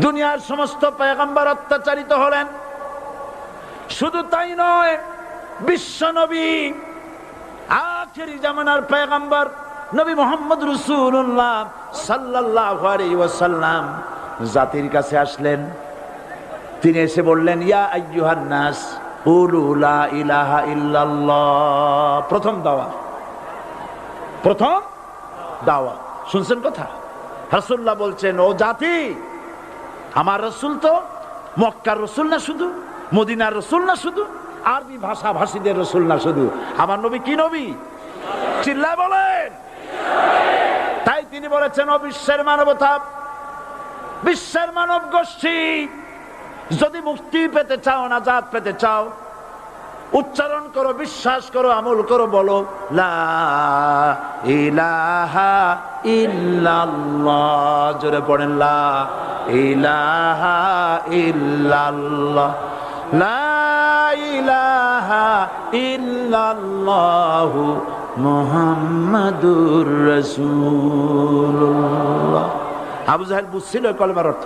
দুনিয়ার সমস্ত পয়গম্বর অত্যাচারিত হলেন। শুধু তাই নয়, বিশ্ব নবী আখেরি জামানার পয়গম্বর নবী মুহাম্মদ রাসূলুল্লাহ সাল্লাল্লাহু আলাইহি ওয়াসাল্লাম জাতির কাছে আসলেন। তিনি এসে বললেন, ইয়া আইয়ুহান নাস কুলু লা ইলাহা ইল্লাল্লাহ। প্রথম দাওয়াত শুনছেন কথা? রাসূলুল্লাহ বলছেন, ও জাতি, আমার রাসূল তো মক্কার রাসূল না শুধু, মদিনার রাসূল না শুধু, আরবি ভাষা ভাষীদের রাসূল না শুধু, আমার নবী কি নবী? চিল্লায় বলেন। তাই তিনি বলেছেন, ও বিশ্বের মানবতা, বিশ্বের মানব গোষ্ঠী, যদি মুক্তি পেতে চাও, নাজাত পেতে চাও, উচ্চারণ করো, বিশ্বাস করো, আমল করো, বলো লা ইলাহা ইল্লাল্লাহ। জোরে পড়েন, লা ইলাহা ইল্লাল্লাহ, লা ইলাহা ইল্লাল্লাহু মুহাম্মাদুর রাসূলুল্লাহ। আবু জাহেল বুঝছিল কলেমার অর্থ?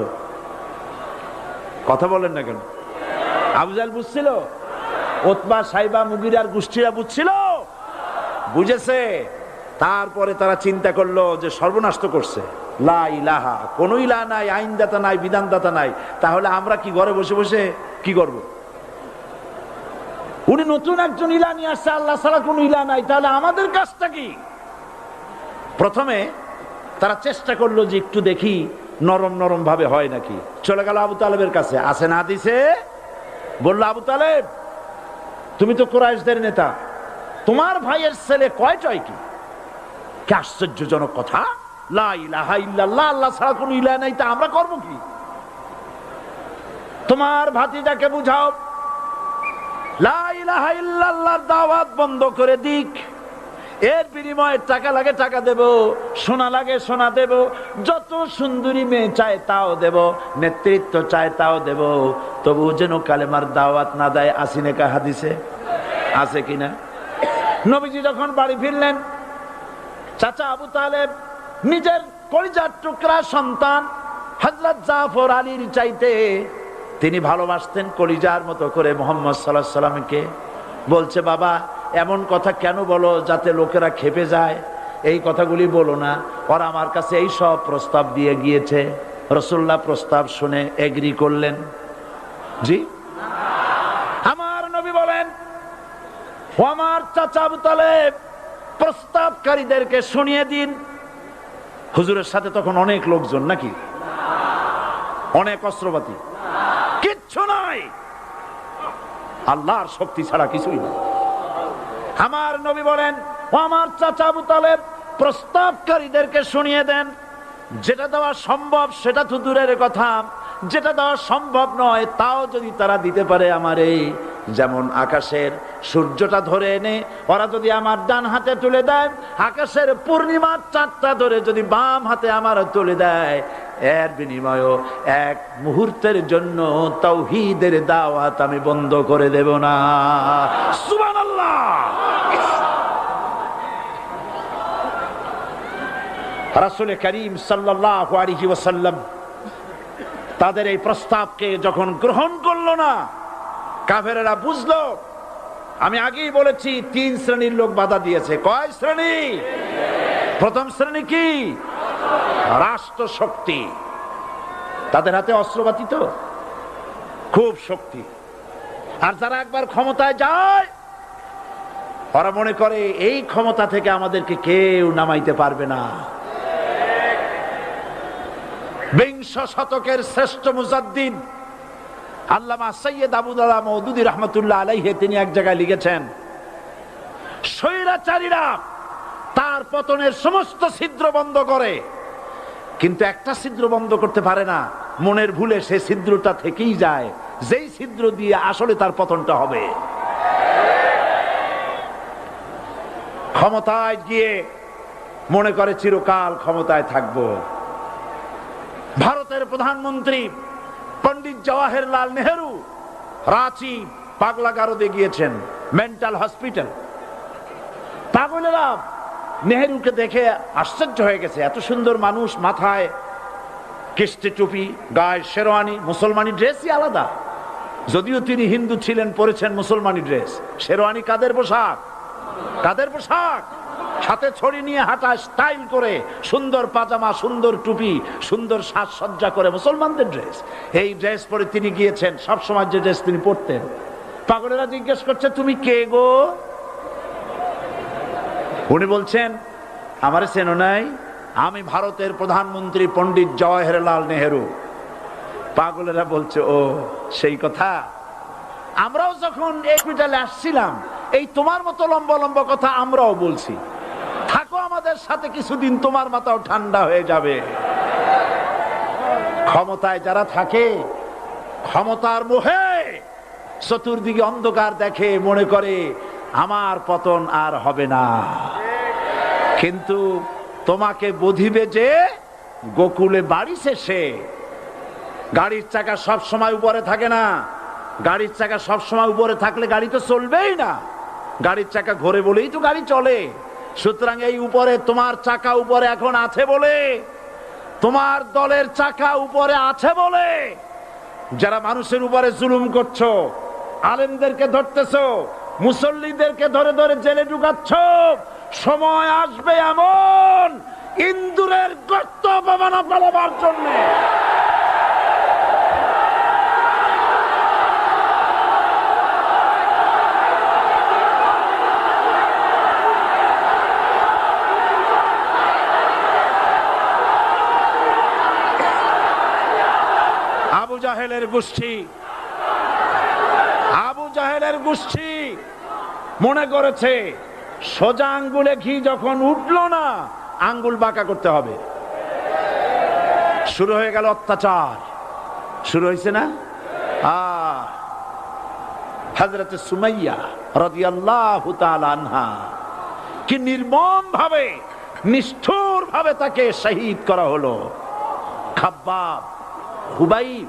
কথা বলেন না কেন? আবু জাহেল বুঝছিল? উতবা, সাইবা, মুগিরার গোষ্ঠীরা বুঝছিল? বুঝেছে। তারপরে তারা চিন্তা করলো যে সর্বনাশ তো করছে, লা ইলাহা, কোন ইলাহ নাই, আইনদাতা নাই, বিধানদাতা নাই, তাহলে আমরা কি ঘরে বসে বসে কি করব? উনি নতুন একজন ইলাহ নিয়ে আসছে, আল্লাহ ছাড়া কোন ইলাহ নাই, তাহলে আমাদের কাজটা কি? প্রথমে তারা চেষ্টা করলো যে একটু দেখি নরম নরম ভাবে হয় নাকি। চলে গেল আবু তালেবের কাছে, আসে না দিছে, বললো, আবু তালেব, তুমি তো কুরাইশদের নেতা, তোমার ভাইয়ের ছেলে কয়টাই কি? কি আশ্চর্যজনক কথা! লা ইলাহা ইল্লাল্লাহ, আল্লাহ ছাড়া কোনো ইলাহ নাই, তা আমরা করব কি? তোমার ভাতিজাকে বুঝাও লা ইলাহা ইল্লাল্লাহর দাওয়াত বন্ধ করে দিক, এর বিনিময়ে টাকা লাগে টাকা দেব, সোনা লাগে সোনা দেব, যত সুন্দরী মেয়ে চায় তাও দেব, নেতৃত্ব চায় তাও দেব, তবু যেন কালেমার দাওয়াত না দেয়। আসিনে কা হাদিসে আছে কিনা? নবীজি যখন বাড়ি ফিরলেন, চাচা আবু তালেব নিজের কলিজার টুকরা সন্তান হযরত জাফর আলীর চাইতে তিনি ভালোবাসতেন কলিজার মতো করে মুহাম্মদ সাল্লাল্লাহু আলাইহি সাল্লামকে। বলছে, বাবা, এমন কথা কেন বলো যাতে লোকেরা খেপে যায়? এই কথাগুলি বলো না, ওরা আমার কাছে এই সব প্রস্তাব দিয়ে গিয়েছে। রাসূলুল্লাহ প্রস্তাব শুনে এগ্রি করলেন? জি। আমার নবী বলেন, ও আমার চাচা আবু তালেব, প্রস্তাবকারীদেরকে শুনিয়ে দিন। হুজুরের সাথে তখন অনেক লোকজন নাকি? অনেক অস্ত্রপাতি? কিচ্ছু নাই, আল্লাহর শক্তি ছাড়া কিছুই না। আমার নবী বলেন, ও আমার চাচা আবু তালেব, প্রস্তাবকারীদেরকে শুনিয়ে দেন, যেটা দেওয়া সম্ভব সেটা তো দূরের কথা, যেটা দেওয়া সম্ভব নয় তাও যদি তারা দিতে পারে আমারে, যেমন আকাশের সূর্যটা ধরে এনে ওরা যদি আমার ডান হাতে তুলে দেয়, আকাশের পূর্ণিমার চাঁদটা ধরে যদি বাম হাতে আমার তুলে দেয়, এর বিনিময়ে এক মুহূর্তের জন্য তাওহীদের দাওয়াত আমি বন্ধ করে দেব না। সুবহানাল্লাহ। রাসূল করিম সাল্লাল্লাহু আলাইহি ওয়াসাল্লাম তাদের এই প্রস্তাবকে যখন গ্রহণ করলো না, কাফেরেরা বুঝলো। আমি আগেই বলেছি 3 শ্রেণীর লোক বাধা দিয়েছে। কয় শ্রেণী? প্রথম শ্রেণী কি? রাষ্ট্র শক্তি, তাদের হাতে অস্ত্রপাতি তো খুব শক্তি, আর যারা একবার ক্ষমতায় যায় ওরা মনে করে এই ক্ষমতা থেকে আমাদেরকে কেউ নামাইতে পারবে না। বিংশ শতকের শ্রেষ্ঠ মুজাদ্দিদ আল্লামা সৈয়দ আবুদুল্লাহ মওদুদী রাহমাতুল্লাহ আলাইহি তিনি এক জায়গায় লিখেছেন, স্বৈরাচারীরা তার পতনের সমস্ত ছিদ্র বন্ধ করে, কিন্তু একটা ছিদ্র বন্ধ করতে পারে না, মনের ভুলে সে ছিদ্রটা থেকেই যায়, যেই ছিদ্র দিয়ে আসলে তার পতনটা হবে। ক্ষমতায় গিয়ে মনে করে চিরকাল ক্ষমতায় থাকবো। ভারতের প্রধানমন্ত্রী পণ্ডিত জওয়াহরলাল নেহেরু রাঁচি পাগলাগারদে গিয়েছেন, মেন্টাল হসপিটাল। পাগলেরা নেহেরুকে দেখে আশ্চর্য হয়ে গেছে, এত সুন্দর মানুষ, মাথায় কিস্তি টুপি, গায়ে শেরওয়ানি, মুসলমানি ড্রেসই আলাদা। যদিও তিনি হিন্দু ছিলেন, পরেছেন মুসলমানি ড্রেস। শেরওয়ানি কাদের পোশাক? কাদের পোশাক? হাতে ছড়ি নিয়ে হাঁটা, স্টাইল করে, সুন্দর পাজামা, সুন্দর টুপি, সুন্দর সাজসজ্জা করে মুসলমানদের ড্রেস। এই ড্রেস পরে তিনি গিয়েছেন। সবসময় যে ড্রেস তিনি পরতেন। পাগলেরা জিজ্ঞেস করছে, তুমি কে গো? উনি বলছেন, আমারে চেনো নাই? আমি ভারতের প্রধানমন্ত্রী পণ্ডিত জওয়াহরলাল নেহেরু। পাগলেরা বলছে, ও সেই কথা। আমরাও যখন হসপিটালে আসছিলাম, এই তোমার মতো লম্বা লম্বা কথা আমরাও বলছি। থাকো আমাদের সাথে কিছুদিন, তোমার মাথাও ঠান্ডা হয়ে যাবে। ক্ষমতায় যারা থাকে, ক্ষমতার মোহে চতুর্দিকে অন্ধকার দেখে, মনে করে আমার পতন আর হবে না। কিন্তু তোমাকে বধিবে যে গোকুলে বাড়ি শেষে। গাড়ির চাকা সব সময় উপরে থাকে না। গাড়ির চাকা সব সময় উপরে থাকলে গাড়ি তো চলবেই না। গাড়ির চাকা ঘোরে বলেই তো গাড়ি চলে। সুতরাং এই উপরে, তোমার চাকা উপরে এখন আছে বলে, তোমার দলের চাকা উপরে আছে বলে যারা মানুষের উপরে জুলুম করছো, আলেমদেরকে ধরতেছো, মুসল্লিদেরকে ধরে ধরে জেলে ঢুকাচ্ছ, সময় আসবে এমন ইন্দুরের গর্ত পাবানা পালাবার জন্য। আবু জাহেলের গোষ্ঠী, আবু জাহেলের গোষ্ঠী মনে করেছে সোজা আঙ্গুলে ঘি যখন উঠলো না, আঙ্গুল বাঁকা করতে হবে। শুরু হয়ে গেল অত্যাচার। শুরু হয়েছে না? হযরত সুমাইয়া রাদিয়াল্লাহু তাআলা আনহা কি নির্মম ভাবে, নিষ্ঠুর ভাবে তাকে শহীদ করা হলো। খাব্বাব, হুবাইব,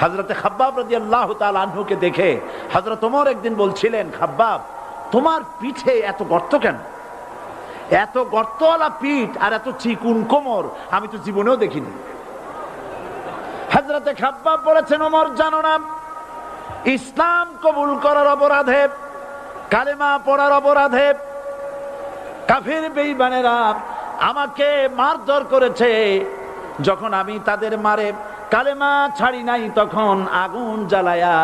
হযরতে খাব্বাব রাদিয়াল্লাহু তাআলা আনহুকে দেখে হযরত ওমর একদিন বলছিলেন, খাব্বাব তোমার পিঠে এত গর্ত কেন? এত গর্তওয়ালা পিঠ আর এত চিকুন কোমর আমি তো জীবনেও দেখিনি। হযরতে খাব্বাব বলেছেন, ওমর জানো না, ইসলাম কবুল করার অপরাধে, কালেমা পড়ার অপরাধে কাফির বেঈমানেরা আমাকে মারধর করেছে। যখন আমি তাদের মারে কালেমা ছাড়ি নাই, তখন আগুন জ্বালায়া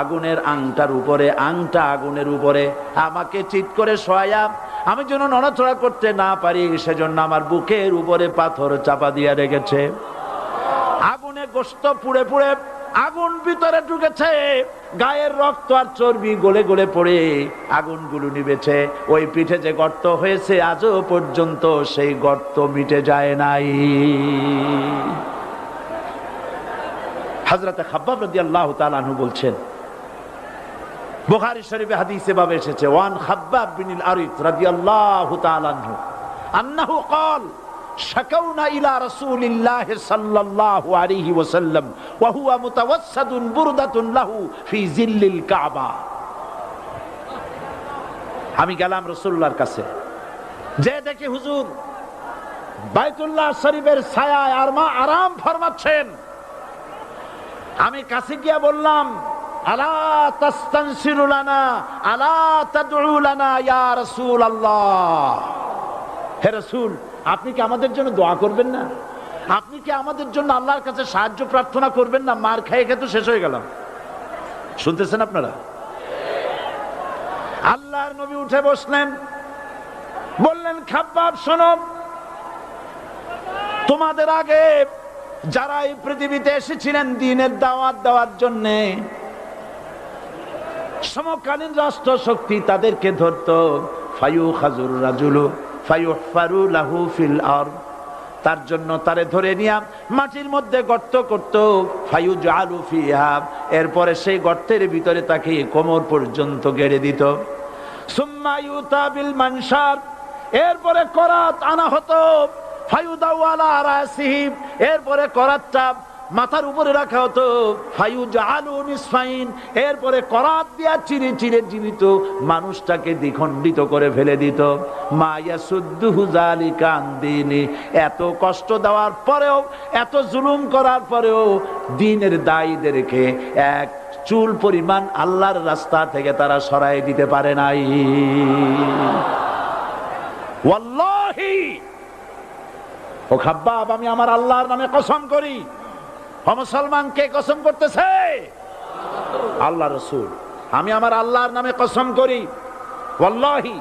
আগুনের আংটার উপরে, আংটা আগুনের উপরে আমাকে চিৎ করে শোয়ায়া, আমি যেন নড়াচড়া করতে না পারি সেজন্য আমার বুকের উপরে পাথর চাপা দিয়া রেখেছে। আগুনে গোশত পুড়ে পুড়ে আগুন ভিতরে ঢুকেছে, গায়ের রক্ত আর চর্বি গলে গলে পড়ে আগুনগুলো নিবেছে। ওই পিঠে যে গর্ত হয়েছে আজও পর্যন্ত সেই গর্ত মিটে যায় নাই। হযরত খাব্বাব রাদিয়াল্লাহু তাআলা আনহু বলছেন, বুখারী শরীফে হাদিসে ভাবে এসেছে, ওয়ান খাব্বাব বিন আরিত রাদিয়াল্লাহু তাআলা আনহু আন্নাহু قال শাকাউনা ইলা রাসূলিল্লাহি সাল্লাল্লাহু আলাইহি ওয়াসাল্লাম ওয়া হুয়া মুতাওয়াসসাদুন বুরদাতুন লাহু ফি জিল্লিল কাবা। আমি গেলাম রাসূলুল্লাহর কাছে, যে দেখি হুজুর বাইতুল্লাহ শরীফের ছায়ায় আরাম ফরমাচ্ছেন। আমি কাছে গিয়ে বললাম, আলা তাস্তানসিরু লানা, আলা তাদউ লানা ইয়া রাসূলুল্লাহ। হে রাসূল, আপনি কি আমাদের জন্য দোয়া করবেন না? আপনি কি আমাদের জন্য আল্লাহর কাছে সাহায্য প্রার্থনা করবেন না? মার খেয়ে খেয়ে তো শেষ হয়ে গেলাম। শুনতেছেন আপনারা? আল্লাহর নবী উঠে বসলেন, বললেন, খাব্বাব শোনো, তোমাদের আগে যারা এই পৃথিবীতে এসেছিলেন দ্বীনের দাওয়াত দেওয়ার জন্য, সমকালীন রাষ্ট্র শক্তি তাদেরকে ধরতো, ফায়ুখাজুর রাজুলু ফায়ুহফারু লাহু ফিল আরদ, তার জন্য তারে ধরে নিয়ে মাটির মধ্যে গর্ত করত, ফায়ুজআলু ফিহা, এরপরে সেই গর্তের ভিতরে তাকে কোমর পর্যন্ত গেড়ে দিত। সুম্মা ইউতা বিল মানশার, এরপরে করাত আনা হতো, ফায়ুদাউ আলা রাসিহি, এরপরে করাতটা মাথার উপরে রাখা হতো, ফায়ুজআলু নিসফাইন, এরপরে করাত দিয়া চিরে চিরে জীবিত মানুষটাকে দ্বিখণ্ডিত করে ফেলে দিত। মা ইয়াসুদ্দুহু যালিকা আন দীনি, এত কষ্ট দেওয়ার পরেও, এত জুলুম করার পরেও দ্বীনের দায়ীদেরকে এক চুল পরিমাণ আল্লাহর রাস্তা থেকে তারা সরাই দিতে পারে নাই। ওয়াল্লাহি, ও খাব্বাব, আমি আমার আল্লাহর নামে কসম করি। ও মুসলমান, কে কসম করতেছে? আল্লাহ রাসূল। আমি আমার আল্লাহর নামে কসম করি, ওয়াল্লাহি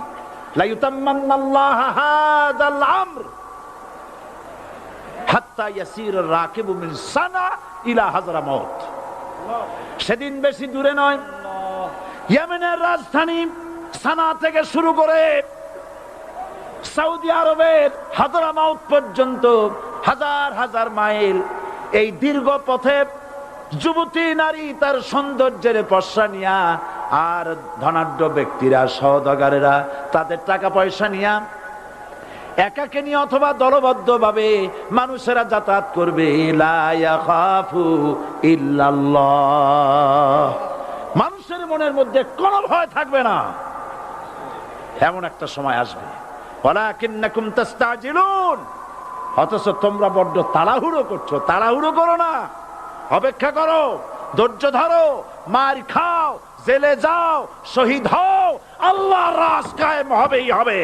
লা ইউতাম্মান্নাল্লাহু হাযাল আমর হাত্তা ইয়াসির রাকিবু মিন সানা ইলা হাজরামাউত। সেদিন বেশি দূরে নয়, ইয়েমেনের রাজধানী সানা থেকে শুরু করে সৌদি আরবের হাজরামাউত পর্যন্ত হাজার হাজার মাইল, এই দীর্ঘ পথে যুবতী নারী তার সৌন্দর্যের পশ্চা নিয়া, আর ধনাঢ্য ব্যক্তিরা, সওদাগরেরা তাদের টাকা পয়সা নিয়া একাকে নিয়ে অথবা দলবদ্ধ ভাবে মানুষেরা যাতায়াত করবে। লা ইয়াখাফু ইল্লাল্লাহ, মানুষের মনের মধ্যে কোনো ভয় থাকবে না। এমন একটা সময় আসবে, ওয়ালাকিন্নাকুম তাস্তাজিলুন, অথচ তোমরা বড্ড তাড়াহুড়ো করছো। তাড়াহুড়ো করো না, অপেক্ষা করো, ধৈর্য ধরো, মার খাও, জেলে যাও, শহীদ হও, আল্লাহর রাজ কায়েম হবেই হবে।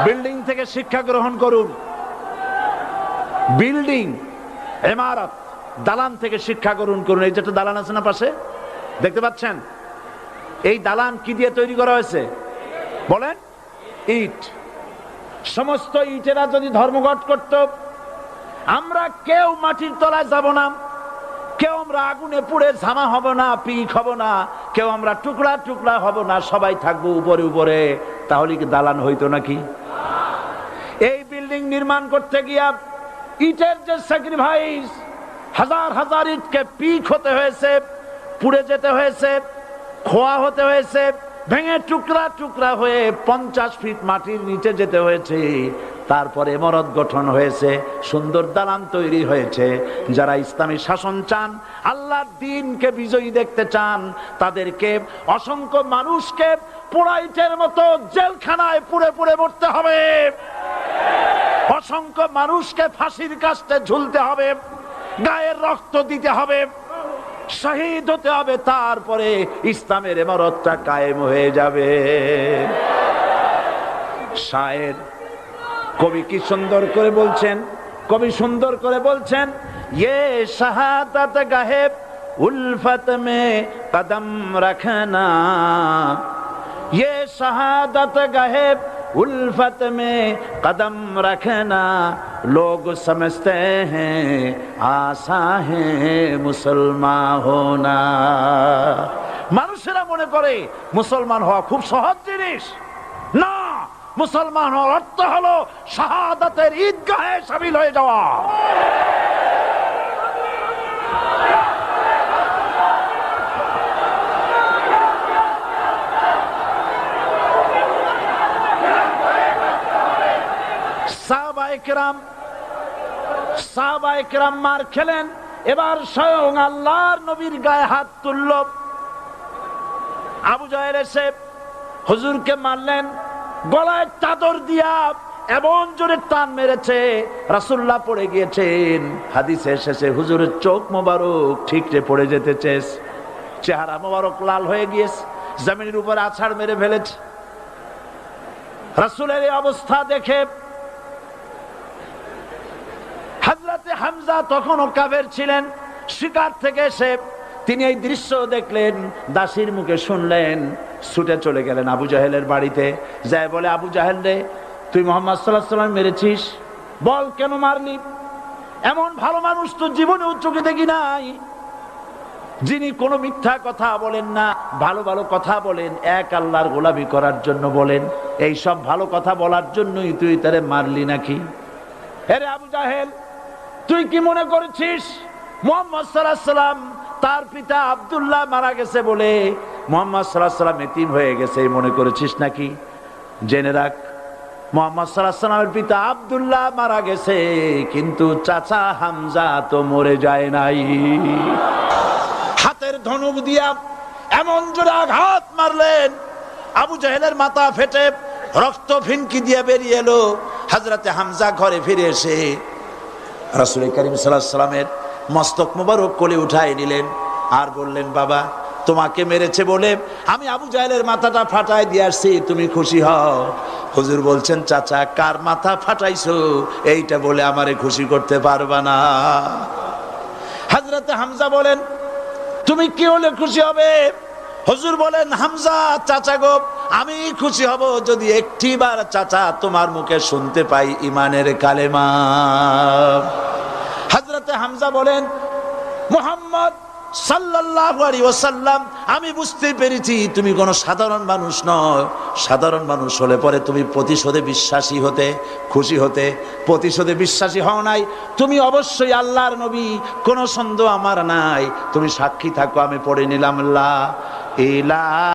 বিল্ডিং থেকে শিক্ষা গ্রহণ করুন। বিল্ডিং, ইমারত, দালান থেকে শিক্ষা গ্রহণ করুন। এই যেটা দালান আছে না পাশে, দেখতে পাচ্ছেন? এই দালান কি দিয়ে তৈরি করা হয়েছে বলেন? ইট। সমস্ত ইটেরা যদি ধর্মঘট করত, আমরা কেউ মাটির তলায় যাব না, কেউ আমরা আগুনে পুড়ে ঝামা হব না, পিক হব না, কেউ আমরা টুকরা টুকরা হব না, সবাই থাকবো উপরে উপরে, তাহলে কি দালান হইতো নাকি? এই বিল্ডিং নির্মাণ করতে গিয়া ইটের যে স্যাক্রিফাইস, হাজার হাজার ইটকে পিক হতে হয়েছে, পুড়ে যেতে হয়েছে, খোয়া হতে হয়েছে, ভেঙে টুকরা টুকরা হয়ে 50 ফিট মাটির নিচে যেতে হয়েছে। তারপরে ইমারত গঠন হয়েছে, সুন্দর দালান তৈরি হয়েছে। যারা ইসলামী শাসন চান, আল্লাহর দ্বীনকে বিজয়ী দেখতে চান, তাদেরকে অসংখ্য মানুষকে পোড়া ইটের মতো জেলখানায় পুড়ে পুড়ে মরতে হবে। অসংখ্য মানুষকে ফাঁসির কাস্টে ঝুলতে হবে, গায়ের রক্ত দিতে হবে, শহীদ হতে হবে, তারপরে ইসলামের ইমারতটা কায়েম হয়ে যাবে। শায়ের, কবি কি সুন্দর করে বলছেন, কবি সুন্দর করে বলছেন, ये शहादत गाहे उल्फत में कदम रखना, ये शहादत गाहे उल्फत में कदम रखना, लोग समझते हैं आसा है मुसलमान होना। মানুষেরা মনে করে মুসলমান হওয়া খুব সহজ জিনিস। না, মুসলমান হওয়ার অর্থ হলো শাহাদাতের ঈদগাহে শামিল হয়ে যাওয়া। সাহাবায়ে কেরাম মার খেলেন, এবার স্বয়ং আল্লাহর নবীর গায়ে হাত তুলল। আবু জাহেল এসে হুজুরকে মারলেন, গলায় চাদর দিয়া এমন জোরে টান মেরেছে, রাসূলুল্লাহ পড়ে গিয়েছেন। হাদিসে এসেছে হুজুরের চোখ মোবারক ঠিকরে পড়ে যেতেছে, চেহারা মোবারক লাল হয়ে গিয়েছে, জমিনের উপর আছাড় মেরে ফেলেছে। রাসূলের এই অবস্থা দেখে হযরতে হামজা তখনও কাফের ছিলেন, শিকার থেকে এসে তিনি এই দৃশ্য দেখলেন, দাসীর মুখে শুনলেন, ছুটে চলে গেলেন আবু জাহেলের বাড়িতে। যায় বলে, আবু জাহেল রে, তুই মুহাম্মদ সাল্লাল্লাহু আলাইহি ওয়াসাল্লাম মেরেছিস, বল কেন মারলি? এমন ভালো মানুষ তো জীবনে চোখে দেখি নাই, যিনি কোনো মিথ্যা কথা বলেন না, ভালো ভালো কথা বলেন, এক আল্লাহর গোলামি করার জন্য বলেন। এই সব ভালো কথা বলার জন্যই তুই তারে মারলি নাকি? আরে আবু জাহেল, তুই কি মনে করেছিস মুহাম্মদ সাল্লাল্লাহু আলাইহি ওয়াসাল্লাম তার পিতা আব্দুল্লাহ মারা গেছে বলে মুহাম্মদ সাল্লাল্লাহু আলাইহি ওয়াসাল্লাম এতিম হয়ে গেছে মনে করেছিস নাকি? জেনে রাখ, মুহাম্মদ সাল্লাল্লাহু আলাইহি ওয়াসাল্লামের পিতা আব্দুল্লাহ মারা গেছে, কিন্তু চাচা হামজা তো মরে যায় নাই। হাতের ধনুক দিয়া এমন জোরে আঘাত মারলেন, আবু জাহেলের মাথা ফেটে রক্ত ফিনকি দিয়ে বেরিয়ে এলো। হযরতে হামজা ঘরে ফিরে এসে রাসূল করিম সাল্লাল্লাহু আলাইহি ওয়াসাল্লামের মস্তক মোবারক কোলে উঠায় নিলেন আর বললেন, বাবা তোমাকে মেরেছে বলে আমি আবু জাহেলের মাথাটা ফাটায় দিয়ে আসছি, তুমি খুশি হও। হুজুর বলছেন, চাচা কার মাথা ফাটাইছো এইটা বলে আমারে খুশি করতে পারবা না। হযরতে হামজা বলেন, তুমি কি হলে খুশি হবে? হুজুর বলেন, হামজা চাচা গো, আমি খুশি হব যদি একটিবার চাচা তোমার মুখে শুনতে পাই ঈমানের কালেমা। হযরতে হামজা বলেন, মুহাম্মদ সাল্লাল্লাহু আলাইহি ওয়াসাল্লাম, আমি বুঝতে পেরেছি তুমি কোনো সাধারণ মানুষ নয়। সাধারণ মানুষ হলে পরে তুমি প্রতিশোধে বিশ্বাসী হতে, খুশি হতে। প্রতিশোধে বিশ্বাসী হও নাই, তুমি অবশ্যই আল্লাহর নবী, কোনো সন্দেহ আমার নাই। তুমি সাক্ষী থাকো, আমি পড়ে নিলাম লা ইলাহা